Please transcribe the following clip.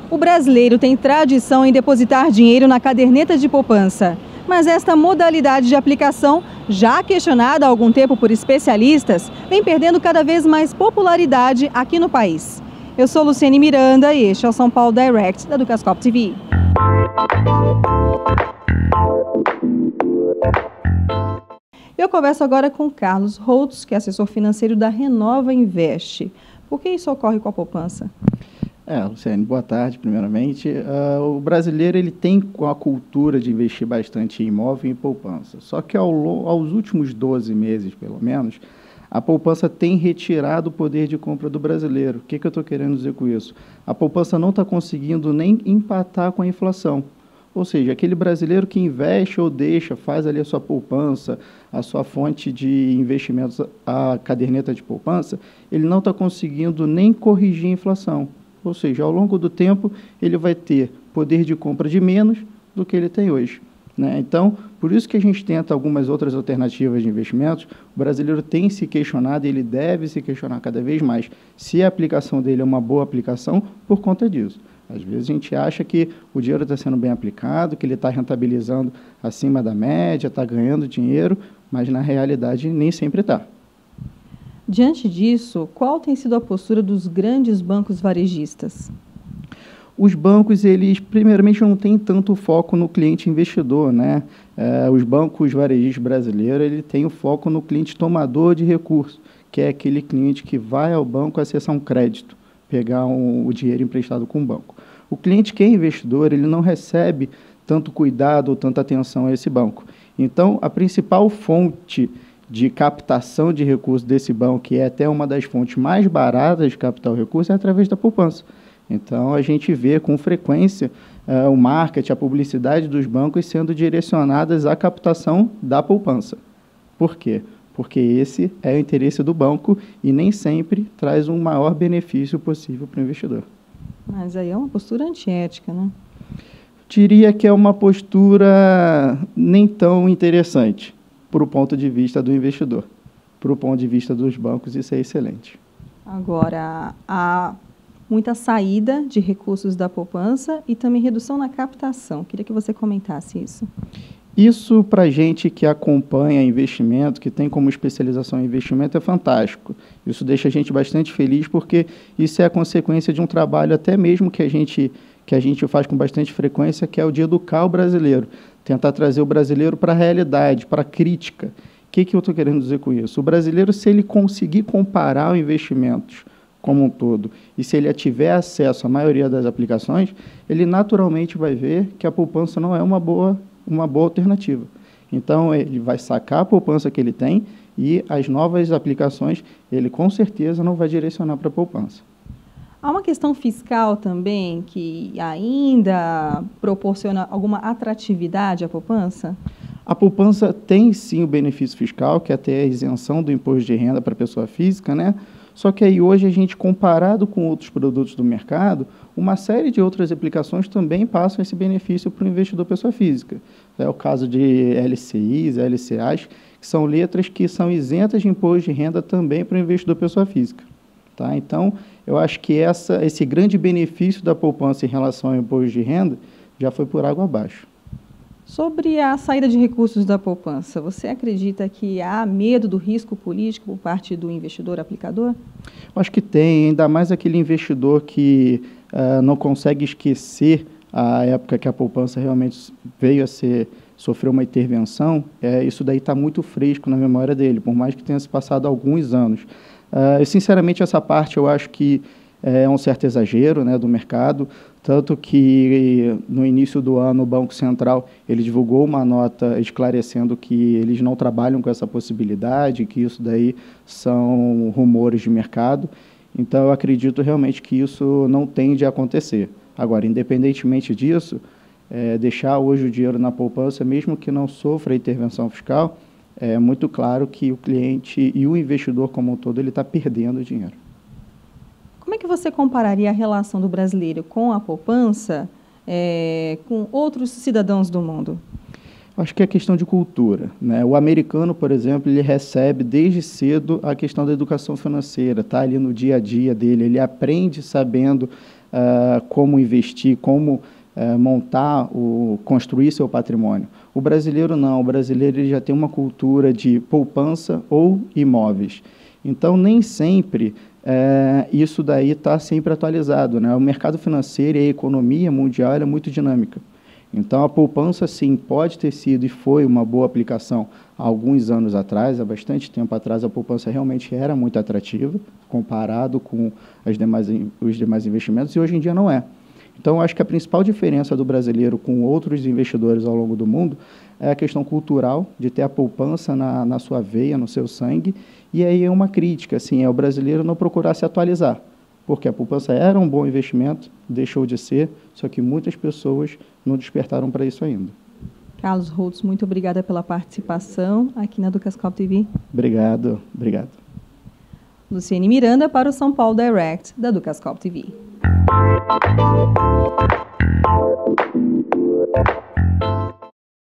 O brasileiro tem tradição em depositar dinheiro na caderneta de poupança, mas esta modalidade de aplicação, já questionada há algum tempo por especialistas, vem perdendo cada vez mais popularidade aqui no país. Eu sou Luciane Miranda e este é o São Paulo Direct da Educascope TV. Eu converso agora com Carlos Holtz, que é assessor financeiro da Renova Invest. Por que isso ocorre com a poupança? Luciane, boa tarde, primeiramente. O brasileiro ele tem a cultura de investir bastante em imóvel e em poupança. Só que aos últimos 12 meses, pelo menos, a poupança tem retirado o poder de compra do brasileiro. O que eu estou querendo dizer com isso? A poupança não está conseguindo nem empatar com a inflação. Ou seja, aquele brasileiro que investe ou deixa, faz ali a sua poupança, a sua fonte de investimentos, a caderneta de poupança, ele não está conseguindo nem corrigir a inflação. Ou seja, ao longo do tempo, ele vai ter poder de compra de menos do que ele tem hoje, né? Então, por isso que a gente tenta algumas outras alternativas de investimentos. O brasileiro tem se questionado, ele deve se questionar cada vez mais se a aplicação dele é uma boa aplicação por conta disso. Às vezes a gente acha que o dinheiro está sendo bem aplicado, que ele está rentabilizando acima da média, está ganhando dinheiro, mas na realidade nem sempre está. Diante disso, qual tem sido a postura dos grandes bancos varejistas? Os bancos, eles primeiramente não têm tanto foco no cliente investidor, né? Os bancos varejistas brasileiros, ele tem o foco no cliente tomador de recursos, que é aquele cliente que vai ao banco acessar um crédito, pegar o dinheiro emprestado com o banco. O cliente que é investidor, ele não recebe tanto cuidado ou tanta atenção a esse banco. Então, a principal fonte de captação de recursos desse banco, que é até uma das fontes mais baratas de captar o recurso, é através da poupança. Então, a gente vê com frequência o marketing, a publicidade dos bancos sendo direcionadas à captação da poupança. Por quê? Porque esse é o interesse do banco e nem sempre traz um maior benefício possível para o investidor. Mas aí é uma postura antiética, né? Diria que é uma postura nem tão interessante para o ponto de vista do investidor. Para o ponto de vista dos bancos, isso é excelente. Agora, há muita saída de recursos da poupança e também redução na captação. Queria que você comentasse isso. Isso, para a gente que acompanha investimento, que tem como especialização em investimento, é fantástico. Isso deixa a gente bastante feliz, porque isso é a consequência de um trabalho até mesmo que a gente faz com bastante frequência, que é o de educar o brasileiro. Tentar trazer o brasileiro para a realidade, para a crítica. O que eu estou querendo dizer com isso? O brasileiro, se ele conseguir comparar os investimentos como um todo, e se ele tiver acesso à maioria das aplicações, ele naturalmente vai ver que a poupança não é uma boa alternativa. Então, ele vai sacar a poupança que ele tem e as novas aplicações, ele com certeza não vai direcionar para a poupança. Há uma questão fiscal também que ainda proporciona alguma atratividade à poupança? A poupança tem sim o benefício fiscal, que é até a isenção do imposto de renda para a pessoa física, né? Só que aí hoje a gente, comparado com outros produtos do mercado, uma série de outras aplicações também passam esse benefício para o investidor pessoa física. É o caso de LCIs, LCAs, que são letras que são isentas de imposto de renda também para o investidor pessoa física. Tá? Então, eu acho que esse grande benefício da poupança em relação ao imposto de renda já foi por água abaixo. Sobre a saída de recursos da poupança, você acredita que há medo do risco político por parte do investidor aplicador? Acho que tem, ainda mais aquele investidor que não consegue esquecer a época que a poupança realmente veio a sofrer uma intervenção. Isso daí está muito fresco na memória dele, por mais que tenha se passado alguns anos. Sinceramente, essa parte eu acho que é um certo exagero, né, do mercado, tanto que no início do ano o Banco Central ele divulgou uma nota esclarecendo que eles não trabalham com essa possibilidade, que isso daí são rumores de mercado. Então, eu acredito realmente que isso não tende a acontecer. Agora, independentemente disso, deixar hoje o dinheiro na poupança, mesmo que não sofra intervenção fiscal, é muito claro que o cliente e o investidor como um todo ele está perdendo dinheiro. Como é que você compararia a relação do brasileiro com a poupança com outros cidadãos do mundo? Acho que é questão de cultura, né? O americano, por exemplo, ele recebe desde cedo a questão da educação financeira, tá ali no dia a dia dele, ele aprende sabendo como investir, como construir seu patrimônio. O brasileiro não, o brasileiro ele já tem uma cultura de poupança ou imóveis. Então, nem sempre isso daí está sempre atualizado, né? O mercado financeiro e a economia mundial é muito dinâmica. Então, a poupança, sim, pode ter sido e foi uma boa aplicação há alguns anos atrás, há bastante tempo atrás, a poupança realmente era muito atrativa, comparado com os demais investimentos, e hoje em dia não é. Então, acho que a principal diferença do brasileiro com outros investidores ao longo do mundo é a questão cultural, de ter a poupança na sua veia, no seu sangue, e aí é uma crítica, assim, é o brasileiro não procurar se atualizar, porque a poupança era um bom investimento, deixou de ser, só que muitas pessoas não despertaram para isso ainda. Carlos Holtz, muito obrigada pela participação aqui na Ducascope TV. Obrigado. Luciene Miranda para o São Paulo Direct da Ducascope TV.